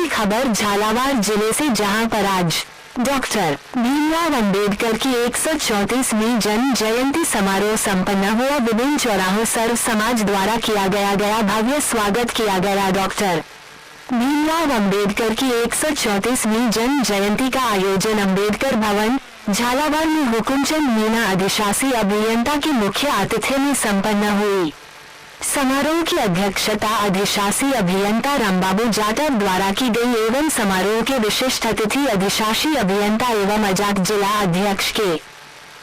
खबर झालावाड़ जिले से, जहां पर आज डॉक्टर भीमराव अंबेडकर की 134वीं जन्म जयंती समारोह संपन्न हुआ। विभिन्न चौराहों सर्व समाज द्वारा किया गया भव्य स्वागत किया गया। डॉक्टर भीमराव अंबेडकर की 134वीं जन्म जयंती का आयोजन अम्बेडकर भवन झालावाड़ में हुकुमचंद मीना अधिशासी अभियंता के मुख्य आतिथ्य में संपन्न हुई। समारोह की अध्यक्षता अधिशासी अभियंता रामबाबू जाटव द्वारा की गई एवं समारोह के विशिष्ट अतिथि अधिशासी अभियंता एवं अजाक जिला अध्यक्ष के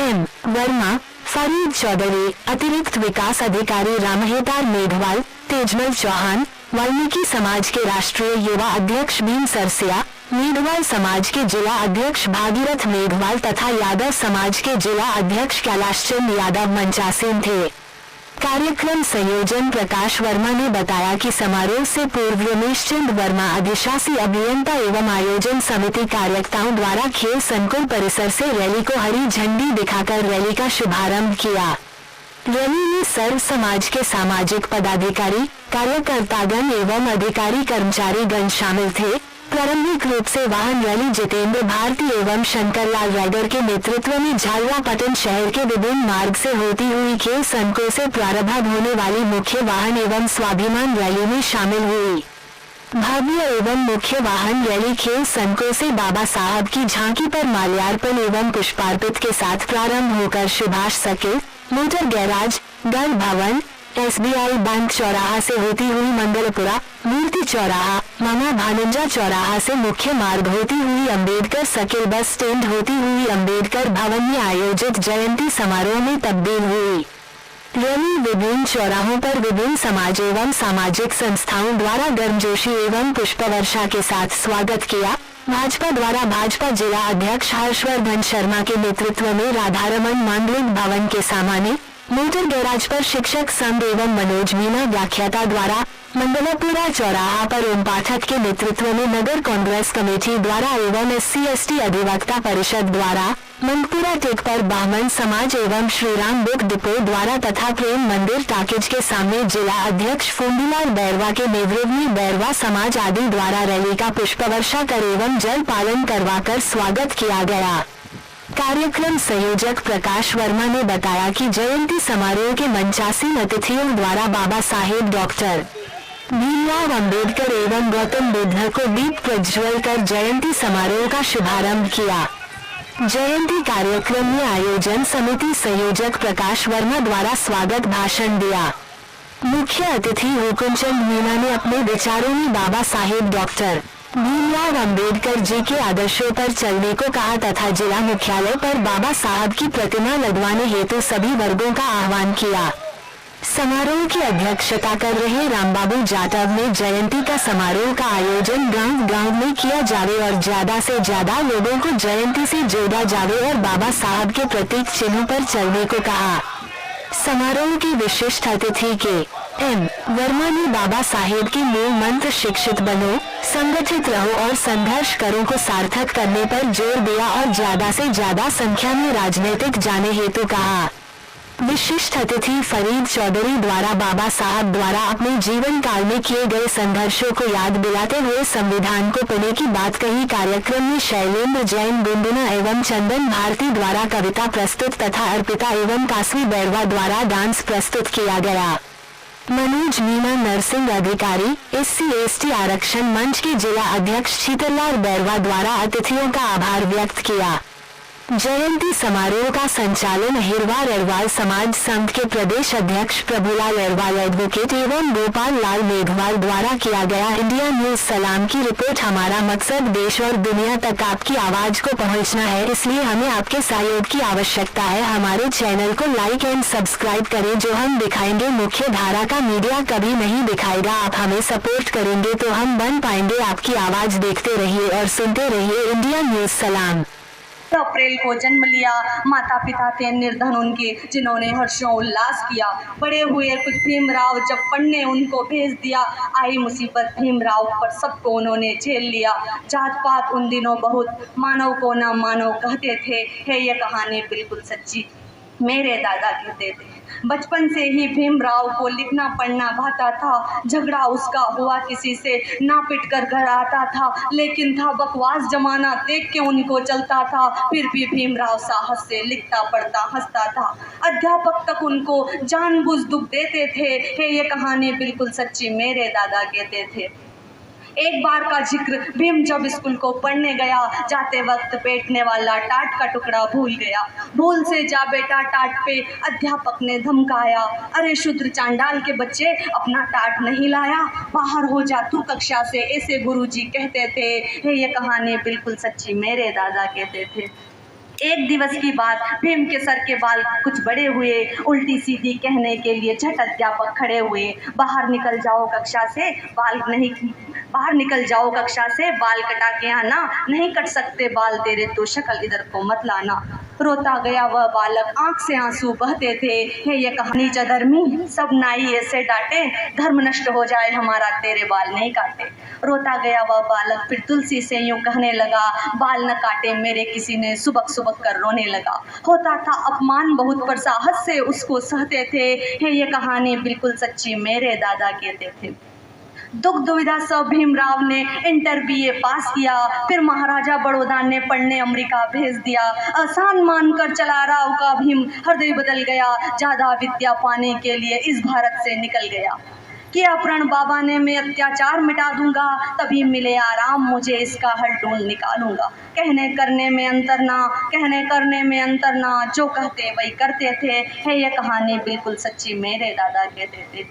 एम वर्मा, फरीद चौधरी, अतिरिक्त विकास अधिकारी रामहेतार मेघवाल, तेजमल चौहान, वाल्मीकि समाज के राष्ट्रीय युवा अध्यक्ष भीम सरसिया, मेघवाल समाज के जिला अध्यक्ष भागीरथ मेघवाल तथा यादव समाज के जिला अध्यक्ष कैलाश चंद यादव मंचासीन थे। कार्यक्रम संयोजन प्रकाश वर्मा ने बताया कि समारोह से पूर्व रमेश चंद वर्मा अधिशासी अभियंता एवं आयोजन समिति कार्यकर्ताओं द्वारा खेल संकुल परिसर से रैली को हरी झंडी दिखाकर रैली का शुभारंभ किया। रैली में सर्व समाज के सामाजिक पदाधिकारी, कार्यकर्तागण एवं अधिकारी कर्मचारी गण शामिल थे। प्रारंभिक रूप से वाहन रैली जितेंद्र भारती एवं शंकरलाल रायगर के नेतृत्व में झालरापाटन शहर के विभिन्न मार्ग से होती हुई खेल संकुल से प्रारंभ होने वाली मुख्य वाहन एवं स्वाभिमान रैली में शामिल हुई। भव्य एवं मुख्य वाहन रैली खेल संकुल से बाबा साहब की झांकी पर माल्यार्पण एवं पुष्पार्पित के साथ प्रारंभ होकर सुभाष सर्किल, मोटर गैराज, गढ़ भवन, SBI बैंक चौराहा से होती हुई मंगलपुरा, मूर्ति चौराहा, मामा भानंजा चौराहा से मुख्य मार्ग होती हुई अम्बेडकर सर्किल बस स्टैंड होती हुई अम्बेडकर भवन में आयोजित जयंती समारोह में तब्दील हुई। रैली विभिन्न चौराहों पर विभिन्न समाज एवं सामाजिक संस्थाओं द्वारा गर्मजोशी एवं पुष्प वर्षा के साथ स्वागत किया। भाजपा द्वारा भाजपा जिला अध्यक्ष हर्षवर्धन शर्मा के नेतृत्व में राधारमन मांडलिक भवन के सामने, मोटर गैराज पर शिक्षक संघ एवं मनोज मीना व्याख्याता द्वारा, मंगलापुरा चौराहा पर ओम पाठक के नेतृत्व में नगर कांग्रेस कमेटी द्वारा एवं SC/ST अधिवक्ता परिषद द्वारा, मंगपुरा टेक पर बामन समाज एवं श्रीराम बुक डिपो द्वारा तथा प्रेम मंदिर टाकिज के सामने जिला अध्यक्ष फूंडीलाल बैरवा के नेतृत्व में बैरवा समाज आदि द्वारा रैली का पुष्प वर्षा कर एवं जल पालन करवाकर स्वागत किया गया। कार्यक्रम संयोजक प्रकाश वर्मा ने बताया कि जयंती समारोह के मंचासीन अतिथियों द्वारा बाबा साहेब डॉक्टर भीमराव अंबेडकर एवं गौतम बुद्ध को दीप प्रज्वल कर जयंती समारोह का शुभारंभ किया। जयंती कार्यक्रम में आयोजन समिति संयोजक प्रकाश वर्मा द्वारा स्वागत भाषण दिया। मुख्य अतिथि हुकुमचंद मीना ने अपने विचारों में बाबा साहेब डॉक्टर भीमराव अंबेडकर जी के आदर्शों पर चलने को कहा तथा जिला मुख्यालय पर बाबा साहब की प्रतिमा लगवाने हेतु सभी वर्गों का आह्वान किया। समारोह की अध्यक्षता कर रहे रामबाबू जाटव ने जयंती का समारोह का आयोजन गांव में किया जावे और ज्यादा से ज्यादा लोगों को जयंती से जोड़ा जावे और बाबा साहब के प्रतीक चिन्हों पर चलने को कहा। समारोह के विशिष्ट अतिथि के एम वर्मा ने बाबा साहेब के मूल मंत्र शिक्षित बनो, संगठित रहो और संघर्ष करो को सार्थक करने पर जोर दिया और ज्यादा से ज्यादा संख्या में राजनीतिक जाने हेतु कहा। विशिष्ट अतिथि फरीद चौधरी द्वारा बाबा साहब द्वारा अपने जीवन काल में किए गए संघर्षों को याद दिलाते हुए संविधान को पढ़ने की बात कही। कार्यक्रम में शैलेंद्र जैन, गुंडुना एवं चंदन भारती द्वारा कविता प्रस्तुत तथा अर्पिता एवं कासवी बैरवा द्वारा डांस प्रस्तुत किया गया। मनोज मीना नरसिंह अधिकारी, SC/ST आरक्षण मंच के जिला अध्यक्ष शीतललाल बैरवा द्वारा अतिथियों का आभार व्यक्त किया। जयंती समारोह का संचालन हिरवार अरवाल समाज संघ के प्रदेश अध्यक्ष प्रभुलाल अरवाल एडवोकेट एवं गोपाल लाल मेघवाल द्वारा किया गया। इंडिया न्यूज सलाम की रिपोर्ट। हमारा मकसद देश और दुनिया तक आपकी आवाज को पहुंचना है, इसलिए हमें आपके सहयोग की आवश्यकता है। हमारे चैनल को लाइक एंड सब्सक्राइब करें। जो हम दिखाएंगे मुख्य धारा का मीडिया कभी नहीं दिखाएगा। आप हमें सपोर्ट करेंगे तो हम बन पाएंगे। आपकी आवाज देखते रहिए और सुनते रहिए इंडिया न्यूज सलाम। अप्रैल को जन्म लिया, माता पिता थे निर्धन उनके, जिन्होंने हर्षोल्लास किया। बड़े हुए कुछ भीमराव जब पढ़ने उनको भेज दिया, आई मुसीबत भीमराव पर, सबको उन्होंने झेल लिया। जात पात उन दिनों बहुत, मानव को ना मानव कहते थे। है ये कहानी बिल्कुल सच्ची, मेरे दादा कहते थे। बचपन से ही भीमराव को लिखना पढ़ना भाता था। झगड़ा उसका हुआ किसी से ना पिट कर घर आता था, लेकिन था बकवास जमाना देख के उनको चलता था। फिर भी भीमराव साहस से लिखता पढ़ता हंसता था। अध्यापक तक उनको जानबूझ दुख देते थे। हे ये कहानी बिल्कुल सच्ची, मेरे दादा कहते थे। एक बार का जिक्र, भीम जब स्कूल को पढ़ने गया, जाते वक्त पेटने वाला टाट का टुकड़ा भूल गया। भूल से जा बेटा टाट पे, अध्यापक ने धमकाया। अरे शूद्र चांडाल के बच्चे, अपना टाट नहीं लाया, बाहर हो जा तू कक्षा से, ऐसे गुरुजी कहते थे। हे ये कहानी बिल्कुल सच्ची, मेरे दादा कहते थे। एक दिवस की बात, भीम के सर के बाल कुछ बड़े हुए। उल्टी सीधी कहने के लिए झट अध्यापक खड़े हुए। बाहर निकल जाओ कक्षा से, बाहर निकल जाओ कक्षा से, बाल कटा के आना, नहीं कट सकते बाल तेरे तो शक्ल इधर को मत लाना। रोता गया वह बालक, आंख से आंसू बहते थे। हे ये कहानी चधर्मी, सब नाई ऐसे डांटे, धर्म नष्ट हो जाए हमारा, तेरे बाल नहीं काटे। रोता गया वह बालक, फिर तुलसी से यूं कहने लगा, बाल न काटे मेरे किसी ने, सुबक सुबक कर रोने लगा। होता था अपमान बहुत, पर साहस से उसको सहते थे। हे ये कहानी बिल्कुल सच्ची, मेरे दादा कहते थे। दुख दुविधा सब भीमराव ने इंटर बीए पास किया। फिर महाराजा बड़ौदा ने पढ़ने अमेरिका भेज दिया। आसान मानकर चला राव का भीम, हृदय बदल गया। ज्यादा विद्या पाने के लिए इस भारत से निकल गया। किया प्रण बाबा ने, मैं अत्याचार मिटा दूंगा, तभी मिले आराम मुझे, इसका हल ढूंढ निकालूंगा। कहने करने में अंतर ना, कहने करने में अंतर ना, जो कहते वही करते थे। है ये कहानी बिल्कुल सच्ची, मेरे दादा कहते थे।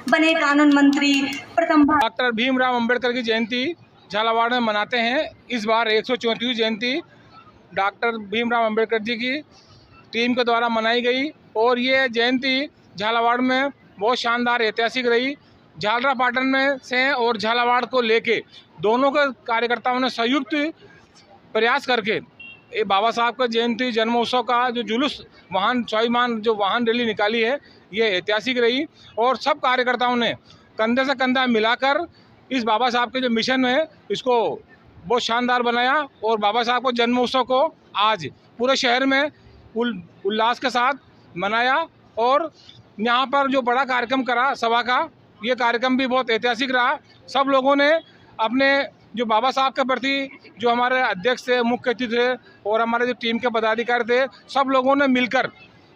बने कानून मंत्री प्रथम डॉक्टर भीमराव अंबेडकर की जयंती झालावाड़ में मनाते हैं। इस बार 134वीं जयंती डॉक्टर भीमराव अंबेडकर जी की टीम के द्वारा मनाई गई और ये जयंती झालावाड़ में बहुत शानदार ऐतिहासिक रही। झालरापाटन में से और झालावाड़ को लेके दोनों के कार्यकर्ताओं ने संयुक्त प्रयास करके ये बाबा साहब का जयंती जन्मोत्सव का जो जुलूस वाहन स्वाभिमान जो वाहन रैली निकाली है, ये ऐतिहासिक रही और सब कार्यकर्ताओं ने कंधे से कंधा मिलाकर इस बाबा साहब के जो मिशन है इसको बहुत शानदार बनाया और बाबा साहब को जन्मोत्सव को आज पूरे शहर में उल्लास के साथ मनाया। और यहाँ पर जो बड़ा कार्यक्रम करा सभा का, ये कार्यक्रम भी बहुत ऐतिहासिक रहा। सब लोगों ने अपने जो बाबा साहब के प्रति जो हमारे अध्यक्ष थे, मुख्य अतिथि थे और हमारे जो टीम के पदाधिकारी थे, सब लोगों ने मिलकर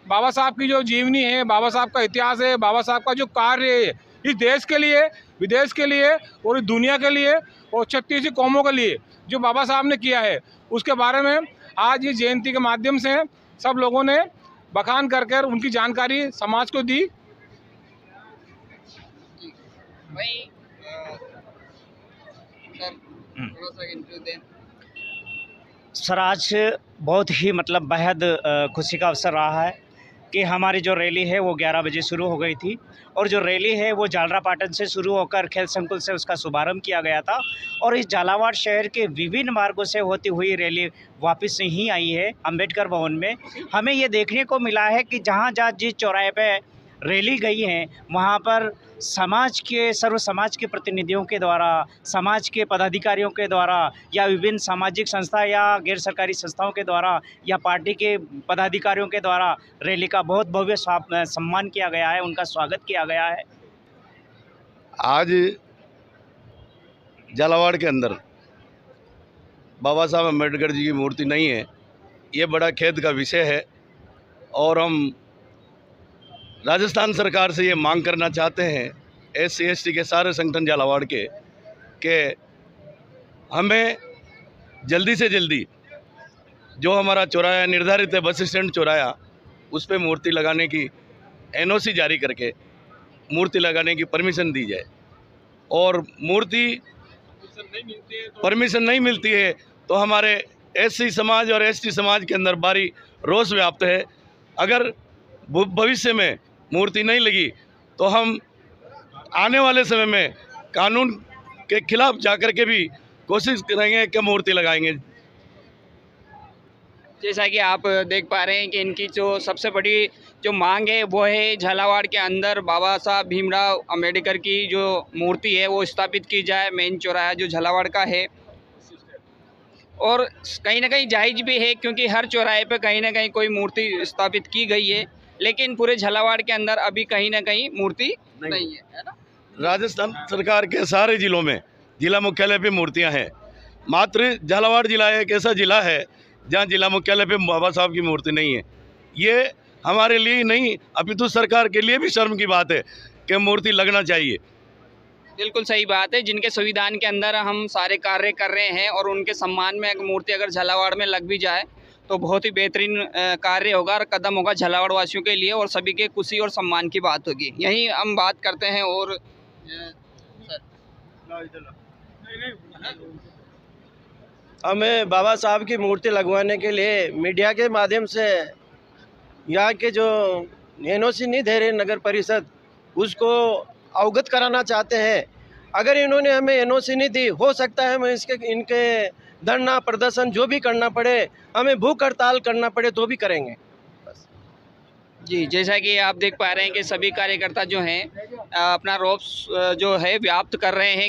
बाबा साहब की जो जीवनी है, बाबा साहब का इतिहास है, बाबा साहब का जो कार्य है इस देश के लिए, विदेश के लिए और इस दुनिया के लिए और 36 कौमों के लिए जो बाबा साहब ने किया है, उसके बारे में आज इस जयंती के माध्यम से सब लोगों ने बखान करके उनकी जानकारी समाज को दी। सर आज बहुत ही मतलब बेहद खुशी का अवसर रहा है कि हमारी जो रैली है वो 11 बजे शुरू हो गई थी और जो रैली है वो झालरापाटन से शुरू होकर खेल संकुल से उसका शुभारंभ किया गया था और इस झालावाड़ शहर के विभिन्न मार्गों से होती हुई रैली वापस ही आई है अंबेडकर भवन में। हमें ये देखने को मिला है कि जहाँ जहाँ जिस चौराहे पे रैली गई है वहाँ पर समाज के सर्व समाज के प्रतिनिधियों के द्वारा, समाज के पदाधिकारियों के द्वारा या विभिन्न सामाजिक संस्था या गैर सरकारी संस्थाओं के द्वारा या पार्टी के पदाधिकारियों के द्वारा रैली का बहुत भव्य सम्मान किया गया है, उनका स्वागत किया गया है। आज झालावाड़ के अंदर बाबा साहब अम्बेडकर जी की मूर्ति नहीं है, ये बड़ा खेद का विषय है और हम राजस्थान सरकार से ये मांग करना चाहते हैं, SC/ST के सारे संगठन झालावाड़ के, कि हमें जल्दी से जल्दी जो हमारा चौराया निर्धारित है बस स्टैंड चौराया, उस पर मूर्ति लगाने की NOC जारी करके मूर्ति लगाने की परमिशन दी जाए। और मूर्ति परमिशन नहीं मिलती है तो हमारे SC समाज और ST समाज के अंदर भारी रोष व्याप्त है। अगर भविष्य में मूर्ति नहीं लगी तो हम आने वाले समय में कानून के खिलाफ जाकर के भी कोशिश करेंगे कि मूर्ति लगाएंगे। जैसा कि आप देख पा रहे हैं कि इनकी जो सबसे बड़ी जो मांग है वो है झालावाड़ के अंदर बाबा साहब भीमराव अंबेडकर की जो मूर्ति है वो स्थापित की जाए, मेन चौराहा जो झालावाड़ का है। और कहीं ना कहीं जायज़ भी है क्योंकि हर चौराहे पे कहीं ना कहीं कोई मूर्ति स्थापित की गई है। लेकिन पूरे झालावाड़ के अंदर अभी कहीं ना कहीं मूर्ति नहीं है ना। राजस्थान सरकार के सारे जिलों में जिला मुख्यालय पे मूर्तियां हैं। मात्र झालावाड़ जिला एक ऐसा जिला है जहां जिला मुख्यालय पे बाबा साहब की मूर्ति नहीं है। ये हमारे लिए ही नहीं अपितु सरकार के लिए भी शर्म की बात है कि मूर्ति लगना चाहिए। बिल्कुल सही बात है। जिनके संविधान के अंदर हम सारे कार्य कर रहे हैं और उनके सम्मान में एक मूर्ति अगर झालावाड़ में लग भी जाए तो बहुत ही बेहतरीन कार्य होगा और कदम होगा झालावाड़ वासियों के लिए और सभी के खुशी और सम्मान की बात होगी। यहीं हम बात करते हैं और हमें बाबा साहब की मूर्ति लगवाने के लिए मीडिया के माध्यम से यहाँ के जो एनओसी नहीं दे रहे नगर परिषद उसको अवगत कराना चाहते हैं। अगर इन्होंने हमें एनओसी नहीं दी, हो सकता है हमें इनके धरना प्रदर्शन जो भी करना पड़े, हमें भूख हड़ताल करना पड़े तो भी करेंगे। जी, जैसा कि आप देख पा रहे हैं कि सभी कार्यकर्ता जो हैं अपना रोष जो है व्याप्त कर रहे हैं।